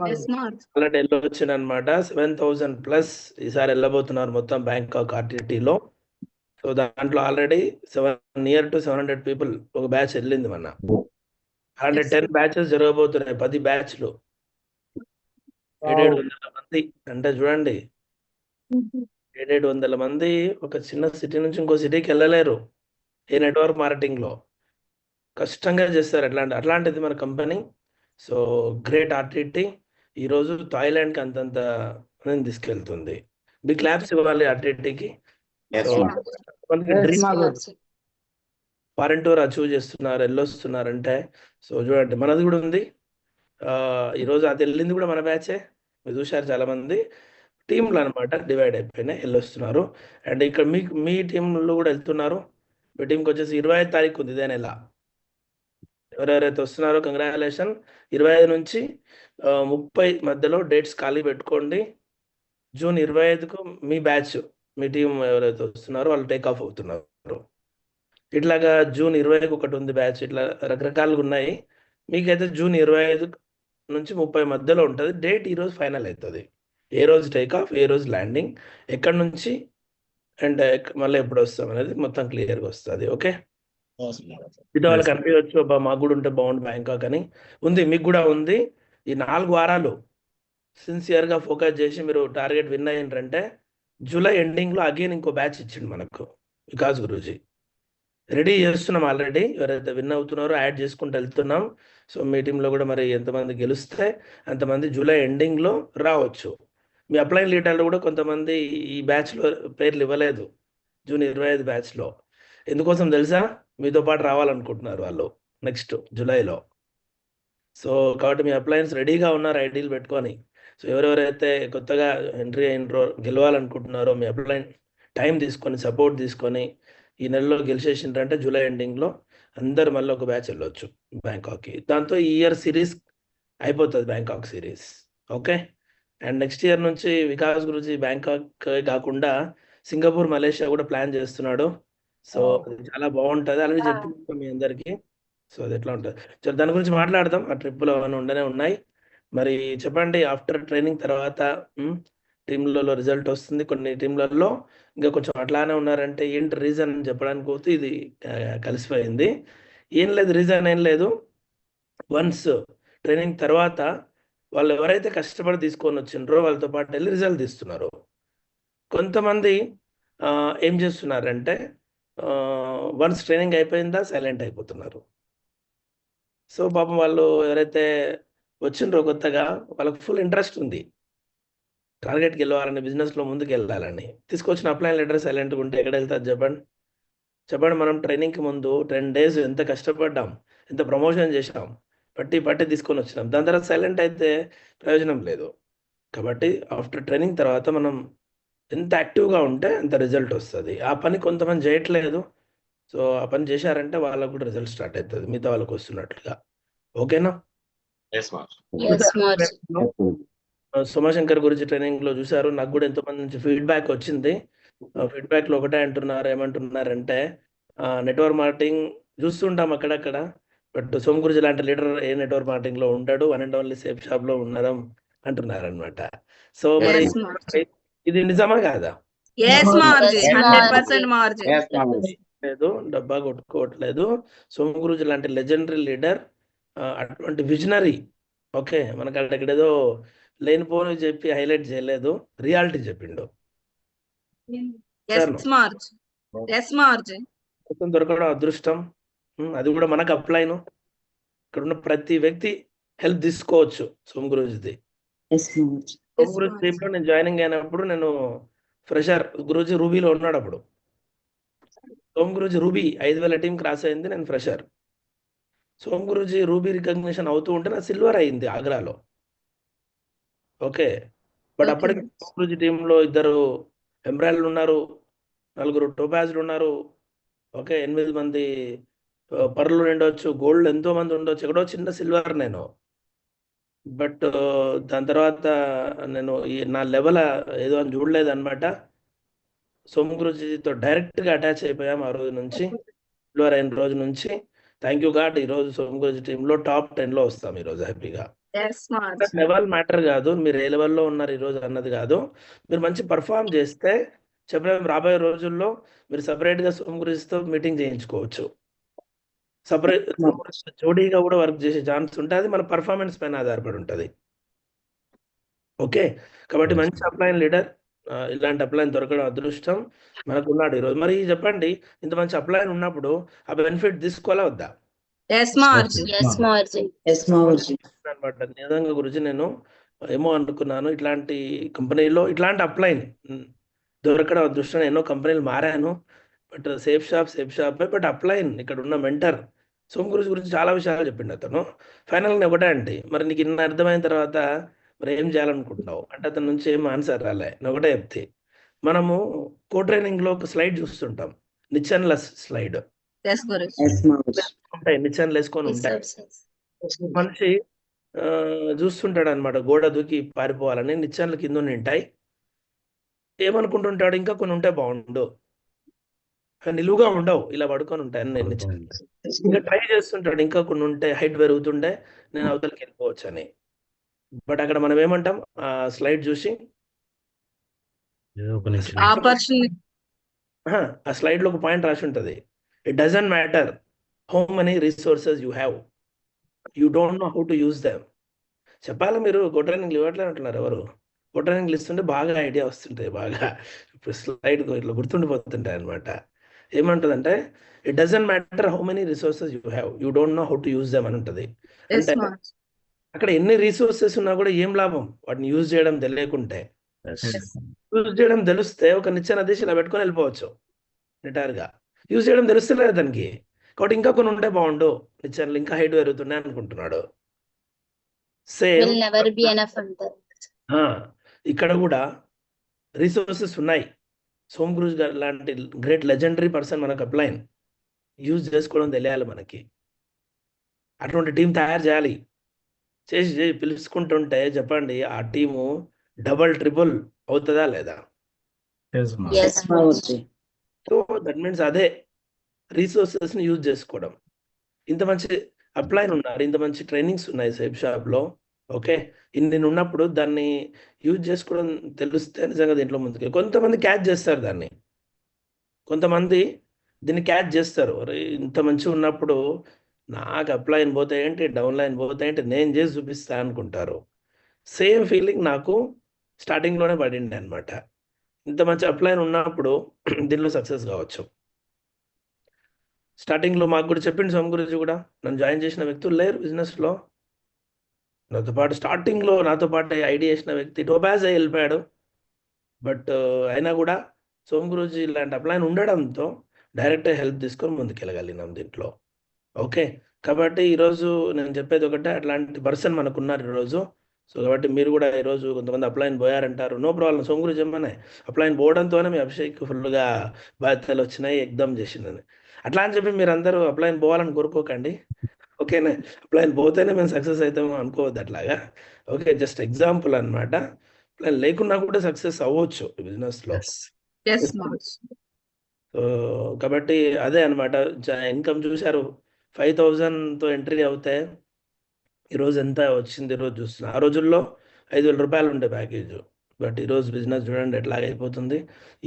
Already వెళ్ళొచ్చింది అనమాట. 7,000+ ఈసారి వెళ్ళబోతున్నారు మొత్తం బ్యాంకాక్ ఆర్టీటీలో. సో దాంట్లో ఆల్రెడీ 700 to 700 పీపుల్ ఒక బ్యాచ్ వెళ్ళింది మన. అలాంటి 10 బ్యాచెస్ జరగబోతున్నాయి, 10 బ్యాచ్లు, 700 మంది. అంటే చూడండి, 700 మంది ఒక చిన్న సిటీ నుంచి ఇంకో సిటీకి వెళ్ళలేరు ఈ నెట్వర్క్ మార్కెటింగ్ లో. కష్టంగా చేస్తారు అట్లాంటిది మన కంపెనీ. సో గ్రేట్ ఆర్టీటీ ఈరోజు థాయిలాండ్కి అంతంత మందిని తీసుకెళ్తుంది. బిగ్ క్లాప్స్ ఇవ్వాలి ఆర్టీటీకి. సో ఫారెన్ టూర్ అచీవ్ చేస్తున్నారు, వెళ్ళొస్తున్నారంటే. సో చూడండి, మనది కూడా ఉంది. ఈరోజు అది వెళ్ళింది కూడా మన బ్యాచే. మీరు చూశారు, చాలా మంది టీంలు అనమాట డివైడ్ అయిపోయినాయి, వెళ్ళొస్తున్నారు. అండ్ ఇక్కడ మీ టీంలో కూడా వెళ్తున్నారు. మీ టీంకి వచ్చేసి 25 తారీఖు ఉంది ఇదే నెల. ఎవరెవరైతే వస్తున్నారో కంగ్రాచులేషన్. 25 నుంచి 30 మధ్యలో డేట్స్ ఖాళీ పెట్టుకోండి. జూన్ 25కు మీ బ్యాచ్, మీ టీం ఎవరైతే వస్తున్నారో వాళ్ళు టేక్ ఆఫ్ అవుతున్నారు. ఇట్లాగా జూన్ 20కి ఒకటి ఉంది బ్యాచ్. ఇట్లా రకరకాలుగా ఉన్నాయి. మీకైతే జూన్ 25 నుంచి 30 మధ్యలో ఉంటుంది డేట్. ఈరోజు ఫైనల్ అవుతుంది, ఏ రోజు టేక్ ఆఫ్, ఏ రోజు ల్యాండింగ్, ఎక్కడి నుంచి అండ్ మళ్ళీ ఎప్పుడు వస్తాం అనేది మొత్తం క్లియర్గా వస్తుంది. ఓకే, ఇది వాళ్ళకి అనిపించవచ్చు, మాకు కూడా ఉంటే బాగుండు బ్యాంకాక్ అని. ఉంది, మీకు కూడా ఉంది. ఈ 4 వారాలు సిన్సియర్గా ఫోకస్ చేసి మీరు టార్గెట్ విన్ అయ్యిండ్రంటే జూలై ఎండింగ్లో అగైన్ ఇంకో బ్యాచ్ ఇచ్చిండు మనకు వికాస్ గురూజీ. రెడీ చేస్తున్నాం ఆల్రెడీ. ఎవరైతే విన్ అవుతున్నారో యాడ్ చేసుకుంటూ వెళ్తున్నాం. సో మీ టీంలో కూడా మరి ఎంతమంది గెలిస్తే అంతమంది జూలై ఎండింగ్లో రావచ్చు. మీ అప్లైన్ లీడర్లు కూడా కొంతమంది ఈ బ్యాచ్లో పేర్లు ఇవ్వలేదు, జూన్ 25 బ్యాచ్లో. ఎందుకోసం తెలుసా? మీతో పాటు రావాలనుకుంటున్నారు వాళ్ళు నెక్స్ట్ జూలైలో. సో కాబట్టి మీ అప్లయన్స్ రెడీగా ఉన్నారు ఐడీలు పెట్టుకొని. సో ఎవరెవరైతే కొత్తగా ఎంట్రీ అయినరో, గెలవాలనుకుంటున్నారో, మీ అప్లైన్ టైం తీసుకొని సపోర్ట్ తీసుకొని ఈ నెలలో గెలిచేసిండ్రంటే జూలై ఎండింగ్లో అందరు మళ్ళీ ఒక బ్యాచ్ వెళ్ళొచ్చు బ్యాంకాక్కి. దాంతో ఈ ఇయర్ సిరీస్ అయిపోతుంది, Bangkok series. Okay, and next year నుంచి వికాస్ గురించి బ్యాంకాక్ కాకుండా సింగపూర్, మలేషియా కూడా ప్లాన్ చేస్తున్నాడు. సో అది చాలా బాగుంటుంది, అలాగే చెప్తున్నాం మీ అందరికీ. సో అది ఎట్లా ఉంటుంది, చలో దాని గురించి మాట్లాడదాం. ఆ ట్రిప్లో అవన్నీ ఉండనే ఉన్నాయి. మరి చెప్పండి, ఆఫ్టర్ ట్రైనింగ్ తర్వాత టీంలలో రిజల్ట్ వస్తుంది, కొన్ని టీంలలో ఇంకా కొంచెం అట్లానే ఉన్నారంటే ఏంటి రీజన్ చెప్పడానికి పోతే ఇది కలిసిపోయింది. ఏం లేదు, రీజన్ ఏం లేదు. వన్స్ ట్రైనింగ్ తర్వాత వాళ్ళు ఎవరైతే కష్టపడి తీసుకొని వచ్చిండ్రో వాళ్ళతో పాటు వెళ్ళి రిజల్ట్ తీస్తున్నారు. కొంతమంది ఏం చేస్తున్నారంటే వన్స్ ట్రైనింగ్ అయిపోయిందా సైలెంట్ అయిపోతున్నారు. సో పాపం వాళ్ళు ఎవరైతే వచ్చిండ్రో కొత్తగా, వాళ్ళకి ఫుల్ ఇంట్రెస్ట్ ఉంది టార్గెట్కి వెళ్ళాలని, బిజినెస్లో ముందుకు వెళ్ళాలని. తీసుకొచ్చిన అప్లైన్ లెటర్ సైలెంట్గా ఉంటే ఎక్కడ వెళ్తారు చెప్పండి? చెప్పండి, మనం ట్రైనింగ్కి ముందు 10 days ఎంత కష్టపడ్డాం, ఎంత ప్రమోషన్ చేసాం, పట్టి తీసుకొని వచ్చినాం. దాని తర్వాత సైలెంట్ అయితే ప్రయోజనం లేదు. కాబట్టి ఆఫ్టర్ ట్రైనింగ్ తర్వాత మనం ఎంత యాక్టివ్గా ఉంటే అంత రిజల్ట్ వస్తుంది. ఆ పని కొంతమంది చేయట్లేదు. సో ఆ పని చేశారంటే వాళ్ళకు కూడా రిజల్ట్ స్టార్ట్ అవుతుంది మిగతా వాళ్ళకి వస్తున్నట్లుగా. ఓకేనా? సోమశంకర్ గురించి ట్రైనింగ్ లో చూసారు, నాకు కూడా ఎంతో మంది నుంచి ఫీడ్బ్యాక్ వచ్చింది. ఫీడ్బ్యాక్ లో ఒకటే అంటున్నారు, ఏమంటున్నారంటే నెట్వర్క్ మార్కెటింగ్ చూస్తుంటాం అక్కడక్కడ, బట్ సోమ గురించి లాంటి లీడర్ ఏ నెట్వర్క్ మార్కెటింగ్ లో ఉంటాడు, one and only safe shop లో ఉన్నదం అంటున్నారు అనమాట. సో మరి ఇది నిజమా కాదా? లేదు, డబ్బా కొట్టుకోవట్లేదు. సోమ గురుజీ లాంటి లెజెండరీ లీడర్, అటువంటి విజనరీ. ఓకే, మనకు అక్కడ ఏదో లేనిపోని చెప్పి హైలైట్ చేయలేదు, రియాలిటీ చెప్పిండు. దొరకడం అదృష్టం, అది కూడా మనకు అప్లైను. ఇక్కడ ఉన్న ప్రతి వ్యక్తి హెల్ప్ తీసుకోవచ్చు సోమ గురుజీది. సోమ గురుజీ టీంలో నేను జాయినింగ్ అయినప్పుడు నేను ఫ్రెషర్, గురుజీ రూబీలో ఉన్నాడు అప్పుడు. సోమ గురుజీ రూబీ 5,000 టీం క్రాస్ అయింది, నేను ఫ్రెషర్. సోమ గురుజీ రూబీ రికగ్నిషన్ అవుతూ ఉంటే నా సిల్వర్ అయింది ఆగ్రాలో. ఓకే, బట్ అప్పటికి సోమ గురుజీ టీంలో 2 ఎమరాల్డ్లు ఉన్నారు, 4 టోపాజ్లు ఉన్నారు. ఓకే, 8 మంది పర్లు ఉండొచ్చు, గోల్డ్ ఎంతో మంది ఉండొచ్చు, ఎక్కడో చిన్న సిల్వర్ నేను. బట్ దాని తర్వాత నేను నా లెవెల్ ఏదో అని చూడలేదు అనమాట. సోమ గురుజీతో డైరెక్ట్గా అటాచ్ అయిపోయాం ఆ రోజు నుంచి, సిల్వర్ అయిన రోజు నుంచి. థ్యాంక్ యూ గాడ్, ఈరోజు సోమ గురుజీ టీంలో టాప్ 10లో వస్తాం ఈరోజు హ్యాపీగా. Yes, March. లెవెల్ మ్యాటర్ కాదు, మీరు ఏ లెవెల్లో ఉన్నారు ఈరోజు అన్నది కాదు. మీరు మంచి పర్ఫామ్ చేస్తే చెప్పలేం, రాబోయే రోజుల్లో మీరు సపరేట్గా సోమ్ గురిస్తో మీటింగ్ చేయించుకోవచ్చు. సపరేట్ జోడీగా కూడా వర్క్ చేసే ఛాన్స్ ఉంటుంది. అది మన పర్ఫార్మెన్స్ పైన ఆధారపడి ఉంటుంది. ఓకే, కాబట్టి Yes, మంచి అప్లైన్ లీడర్, ఇలాంటి అప్లైన్ దొరకడం అదృష్టం మనకు ఉన్నాడు ఈరోజు. మరి చెప్పండి, ఇంత మంచి అప్లైన్ ఉన్నప్పుడు ఆ బెనిఫిట్ తీసుకోవాలా వద్దా? Yes, March. Yes, March. అనమాట. నిజంగా గురించి నేను ఏమో అనుకున్నాను, ఇట్లాంటి కంపెనీలో ఇట్లాంటి అప్లైన్ దొరకడం అదృష్టం. ఎన్నో కంపెనీలు మారాను, but safe shop. But upline ఇక్కడ ఉన్న మెంటర్ సోమ్ గురించి చాలా విషయాలు చెప్పిండు అతను. ఫైనల్గా ఒకటే అండి, మరి నీకు ఇన్ని అర్థమైన తర్వాత మరి ఏం చేయాలనుకుంటున్నావు అంటే అతని నుంచి ఏం ఆన్సర్ రాలే. నేను ఒకటే చెప్తే, మనము ట్రైనింగ్లో ఒక స్లైడ్ చూస్తుంటాం, నిచ్చెనలెస్ స్లైడ్ Yes, Guru. ఉంటాయి, నిచ్చెనలు వేసుకొని ఉంటాయి. మనిషి చూస్తుంటాడు అనమాట, గోడ దూకి పారిపోవాలని. నిచ్చెనలు కింద ఉంటాయి. ఏమనుకుంటుంటాడు, ఇంకా కొన్ని ఉంటే బాగుండు, నిలువుగా ఉండవు, ఇలా పడుకొని ఉంటాయి అన్ని నిచ్చెనలు. ఇంకా ట్రై చేస్తుంటాడు, ఇంకా కొన్ని ఉంటే హైట్ పెరుగుతుండే నేను అవతలకి వెళ్ళిపోవచ్చు అని. బట్ అక్కడ మనం ఏమంటాం, ఆ స్లైడ్ చూసి Opportunity. ఆ స్లైడ్ లో ఒక పాయింట్ రాసి ఉంటుంది, it doesn't matter how many resources you have, you don't know how to use them. చెప్పాలి, మీరు ట్రైనింగ్లు ఇవ్వట్లే అంటున్నారు ఎవరు? ట్రైనింగ్లు ఇస్తుంటే బాగా ఐడియా వస్తుంటాయి, బాగా ఇప్పుడు స్లైడ్ ఇట్లా గుర్తుండిపోతుంటాయి అనమాట. ఏమంటుందంటే, it doesn't matter how many resources you have, you don't know how to use them అని ఉంటుంది. Yes, అంటే March. అక్కడ ఎన్ని రిసోర్సెస్ ఉన్నా కూడా ఏం లాభం వాటిని యూజ్ చేయడం తెలియకుంటే. యూజ్ చేయడం తెలిస్తే ఒక నిచ్చెన దిశ ఇలా పెట్టుకొని వెళ్ళిపోవచ్చు రిటైర్గా. యూజ్ చేయడం తెలుస్తలేదు దానికి, కాబట్టి ఇంకా కొన్ని ఉంటే బాగుండు, నిచ్చెనలు ఇంకా హైట్ పెరుగుతున్నాయి అనుకుంటున్నాడు. సేమ్ ఇక్కడ కూడా రిసోర్సెస్ ఉన్నాయి. సోమ్ గురు గారు లాంటి గ్రేట్ లెజెండరీ పర్సన్ మనకు అప్లైన్ యూజ్ చేసుకోవడం తెలియాలి మనకి. అటువంటి టీం తయారు చేయాలి. చేసి పిలుచుకుంటుంటే చెప్పండి, ఆ టీము డబల్ ట్రిపుల్ అవుతుందా లేదా? సో దట్ మీన్స్ అదే రిసోర్సెస్ని యూజ్ చేసుకోవడం. ఇంత మంచి అప్లైన్ ఉన్నారు, ఇంత మంచి ట్రైనింగ్స్ ఉన్నాయి సేఫ్ షాప్లో. ఓకే, ఇన్ని ఉన్నప్పుడు దాన్ని యూజ్ చేసుకోవడం తెలిస్తే నిజంగా దీంట్లో ముందుకు. కొంతమంది క్యాచ్ చేస్తారు దాన్ని, కొంతమంది దీన్ని క్యాచ్ చేస్తారు. ఇంత మంచిగా ఉన్నప్పుడు నాకు అప్లైన్ పోతే ఏంటి, డౌన్ లైన్ పోతే ఏంటి, నేను చేసి చూపిస్తా అనుకుంటారు. సేమ్ ఫీలింగ్ నాకు స్టార్టింగ్లోనే పడింది అనమాట. ఇంత మంచి అప్లైన్ ఉన్నప్పుడు దీనిలో సక్సెస్ కావచ్చు. స్టార్టింగ్లో మాకు కూడా చెప్పింది సోమ్ గురించి కూడా, నన్ను జాయిన్ చేసిన వ్యక్తులు లేరు బిజినెస్లో. నాతో పాటు స్టార్టింగ్లో నాతో పాటు ఐడియా చేసిన వ్యక్తి టోపాజ్ అయి వెళ్ళిపోయాడు. బట్ అయినా కూడా సోమ్ గురూజీ ఇలాంటి అప్లైన్ ఉండడంతో డైరెక్ట్గా హెల్ప్ తీసుకొని ముందుకెళ్ళగలిగినాం దీంట్లో. ఓకే, కాబట్టి ఈరోజు నేను చెప్పేది ఒకటే, అట్లాంటి పర్సన్ మనకు ఉన్నారు ఈరోజు. సో కాబట్టి మీరు కూడా ఈరోజు కొంతమంది అప్లైన్ పోయారంటారు, నో ప్రాబ్లం. సోమ్ గురూజీ చెప్పమనే అప్లైన్ పోవడంతోనే మీ అభిషేక్ ఫుల్గా బాధ్యతలు వచ్చినాయి, ఎగ్జామ్ చేసిందని. అట్లా అని చెప్పి మీరు అందరూ అప్లైన్ పోవాలని కోరుకోకండి. ఓకేనా, అప్లైన్ పోతేనే మేము సక్సెస్ అవుతామో అనుకోవద్దు అట్లాగా. ఓకే, జస్ట్ ఎగ్జాంపుల్ అనమాట. అప్లైన్ లేకున్నా కూడా సక్సెస్ అవ్వచ్చు బిజినెస్లో. Yes, March. సో కాబట్టి అదే అనమాట. ఇన్కమ్ చూశారు, 5,000తో ఎంట్రీ అవుతే ఈరోజు ఎంత వచ్చింది ఈరోజు చూస్తున్నా. ఆ రోజుల్లో 5,000 రూపాయలు ఉండే ప్యాకేజ్, బట్ ఈరోజు బిజినెస్ చూడండి ఎట్లా అయిపోతుంది.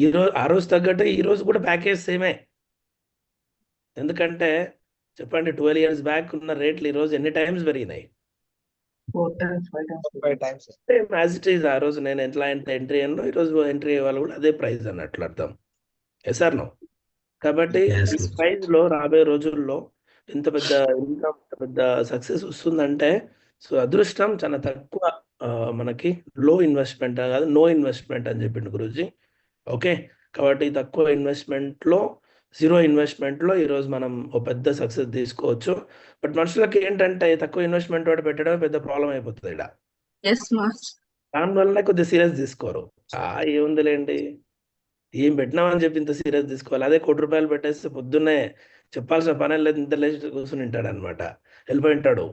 ఈరోజు ఆ రోజు తగ్గట్టే ఈరోజు కూడా ప్యాకేజ్ సేమే. ఎందుకంటే చెప్పండి, 12 years బ్యాక్ ఉన్న రేట్లు ఈరోజు ఎన్ని టైమ్స్ పెరిగినాయి? 5 times. As it is. ఆ రోజు నేను ఎట్లా ఎంట్రీ అన్నో ఈరోజు ఎంట్రీ అయ్యే వాళ్ళు కూడా అదే ప్రైస్ అన్నట్లు అర్థం. Yes or no? కాబట్టి Yes, ఈ ప్రైజ్ లో రాబోయే రోజుల్లో ఇంత పెద్ద ఇన్కమ్, పెద్ద సక్సెస్ వస్తుందంటే సో అదృష్టం చాలా తక్కువ. మనకి లో ఇన్వెస్ట్మెంట్ కాదు, నో ఇన్వెస్ట్మెంట్ అని చెప్పిండు గురూజీ. ఓకే, కాబట్టి తక్కువ ఇన్వెస్ట్మెంట్లో, జీరో ఇన్వెస్ట్మెంట్లో ఈరోజు మనం ఒక పెద్ద సక్సెస్ తీసుకోవచ్చు. బట్ మనుషులకి ఏంటంటే తక్కువ ఇన్వెస్ట్మెంట్ వాటి పెట్టడమే పెద్ద ప్రాబ్లం అయిపోతుంది ఇక్కడ. Yes, March. దానివల్ల కొద్దిగా సీరియస్ తీసుకోరు. ఏముందిలేండి, ఏం పెట్టినామని చెప్పి ఇంత సీరియస్ తీసుకోవాలి. అదే 1,00,00,000 పెట్టేస్తే పొద్దున్నే చెప్పాల్సిన పని లేదు, ఇంత లేచి కూర్చుని ఉంటాడు అనమాట, వెళ్ళిపోయి ఉంటాడు.